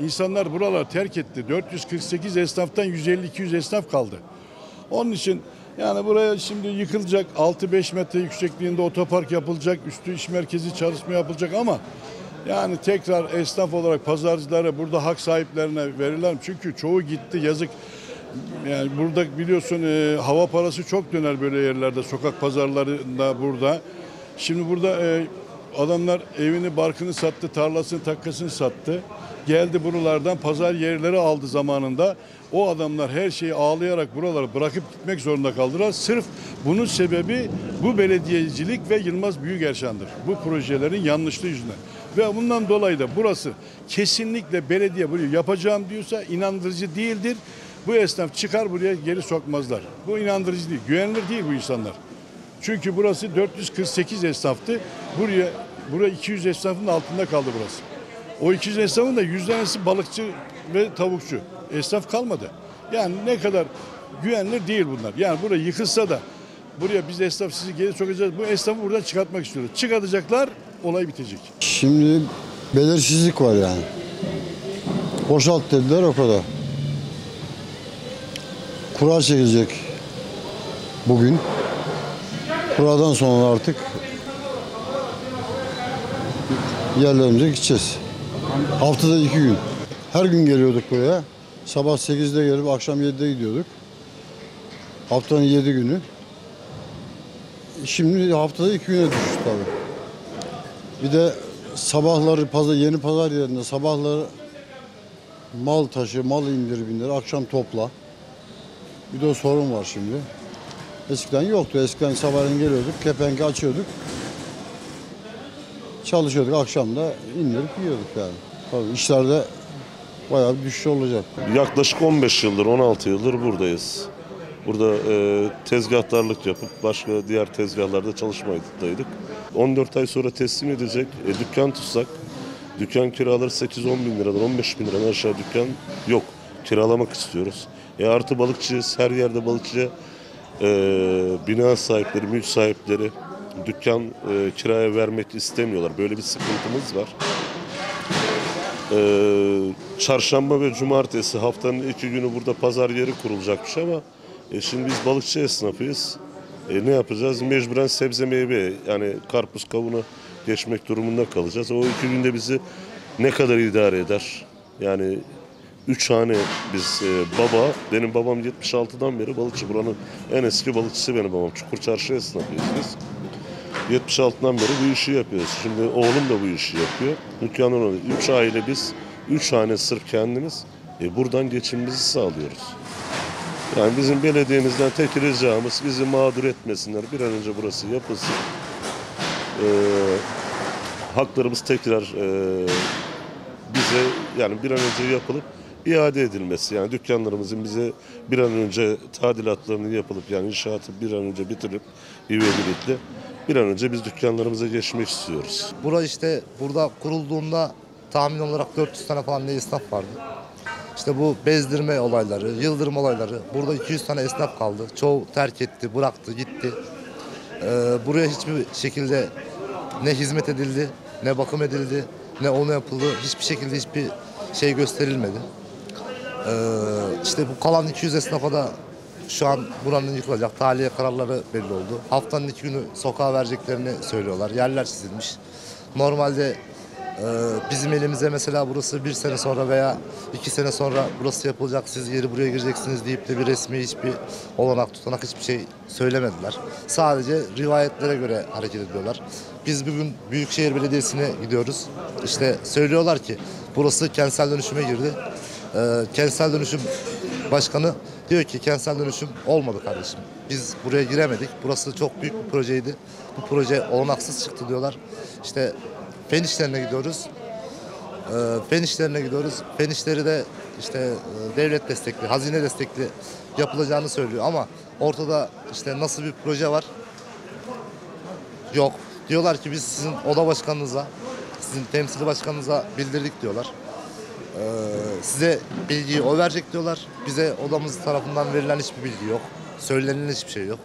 İnsanlar buraları terk etti. 448 esnaftan 150-200 esnaf kaldı. Onun için yani buraya şimdi yıkılacak, 6-5 metre yüksekliğinde otopark yapılacak, üstü iş merkezi çalışma yapılacak ama yani tekrar esnaf olarak pazarcılara, burada hak sahiplerine verilen, çünkü çoğu gitti, yazık. Yani burada biliyorsun hava parası çok döner böyle yerlerde, sokak pazarlarında burada. Şimdi burada adamlar evini, barkını sattı, tarlasını, takkasını sattı. Geldi buralardan pazar yerleri aldı zamanında. O adamlar her şeyi ağlayarak buraları bırakıp gitmek zorunda kaldılar. Sırf bunun sebebi bu belediyecilik ve Yılmaz Büyükerşan'dır. Bu projelerin yanlışlığı yüzünden. Ve bundan dolayı da burası kesinlikle belediye burayı yapacağım diyorsa inandırıcı değildir. Bu esnaf çıkar buraya geri sokmazlar. Bu inandırıcı değil, güvenilir değil bu insanlar. Çünkü burası 448 esnaftı. Buraya 200 esnafın altında kaldı burası. O 200 esnafın da 100 tanesi balıkçı ve tavukçu. Esnaf kalmadı. Yani ne kadar güvenilir değil bunlar. Yani buraya yıkılsa da buraya biz esnaf sizi geri sokacağız. Bu esnafı buradan çıkartmak istiyoruz. Çıkartacaklar, olay bitecek. Şimdi belirsizlik var yani. Boşalt dediler, o kadar. Kura çekilecek bugün. Kuradan sonra artık yerlerimize gideceğiz. Haftada 2 gün. Her gün geliyorduk buraya. Sabah 8'de gelip akşam 7'de gidiyorduk. Haftanın 7 günü. Şimdi haftada 2 güne düştü tabii. Bir de sabahları yeni pazar yerinde sabahları mal taşı, mal indir bindir, akşam topla. Bir de o sorun var şimdi. Eskiden yoktu. Eskiden sabahleyin geliyorduk, kepenk açıyorduk. Çalışıyorduk, akşam da indirip yiyorduk yani. Tabii işlerde bayağı bir düşüş olacak. Yaklaşık 15 yıldır, 16 yıldır buradayız. Burada tezgahtarlık yapıp başka diğer tezgahlarda çalışmaktaydık. 14 ay sonra teslim edecek dükkan tutsak, dükkan kiraları 8-10 bin liradan 15 bin liradan aşağı dükkan yok. Kiralamak istiyoruz. Artı balıkçıyız, her yerde balıkçı, bina sahipleri, mülk sahipleri dükkan kiraya vermek istemiyorlar. Böyle bir sıkıntımız var. Çarşamba ve cumartesi haftanın 2 günü burada pazar yeri kurulacakmış ama şimdi biz balıkçı esnafıyız. Ne yapacağız? Mecburen sebze meyve, yani karpuz kavunu geçmek durumunda kalacağız. O 2 günde bizi ne kadar idare eder? Yani 3 hane biz benim babam 76'dan beri balıkçı. Buranın en eski balıkçısı benim babam. Çukurçarşı esnafıyız biz. 76'dan beri bu işi yapıyoruz. Şimdi oğlum da bu işi yapıyor. Dükkanın orada 3 aile biz, 3 hane sırf kendimiz buradan geçimimizi sağlıyoruz. Yani bizim belediyemizden tek ricamız bizi mağdur etmesinler. Bir an önce burası yapılsın. Haklarımız tekrar bize yani bir an önce yapılıp iade edilmesi. Yani dükkanlarımızın bize bir an önce tadilatlarını yapılıp yani inşaatı bir an önce bitirip ivedilikle bir an önce biz dükkanlarımıza geçmek istiyoruz. Burada kurulduğunda tahmin olarak 400 tane falan esnaf vardı. İşte bu bezdirme olayları, yıldırım olayları. Burada 200 tane esnaf kaldı. Çoğu terk etti, bıraktı, gitti. Buraya hiçbir şekilde ne hizmet edildi, ne bakım edildi, ne onu yapıldı. Hiçbir şekilde hiçbir şey gösterilmedi. İşte bu kalan 200 esnafa da şu an buranın yıkılacak tahliye kararları belli oldu. Haftanın 2 günü sokağa vereceklerini söylüyorlar. Yerler çizilmiş. Normalde bizim elimize mesela burası 1 sene sonra veya 2 sene sonra burası yapılacak, siz geri buraya gireceksiniz deyip de bir resmi hiçbir olanak, tutanak hiçbir şey söylemediler. Sadece rivayetlere göre hareket ediyorlar. Biz bugün Büyükşehir Belediyesi'ne gidiyoruz. İşte söylüyorlar ki burası kentsel dönüşüme girdi. Kentsel dönüşüm başkanı diyor ki kentsel dönüşüm olmadı kardeşim. Biz buraya giremedik. Burası çok büyük bir projeydi. Bu proje olanaksız çıktı diyorlar. İşte fen işlerine gidiyoruz. Fen işleri de işte devlet destekli, hazine destekli yapılacağını söylüyor ama ortada işte nasıl bir proje var? Yok. Diyorlar ki biz sizin oda başkanınıza, sizin temsili başkanınıza bildirdik diyorlar. Size bilgiyi o verecek diyorlar. Bize odamız tarafından verilen hiçbir bilgi yok. Söylenilen hiçbir şey yok.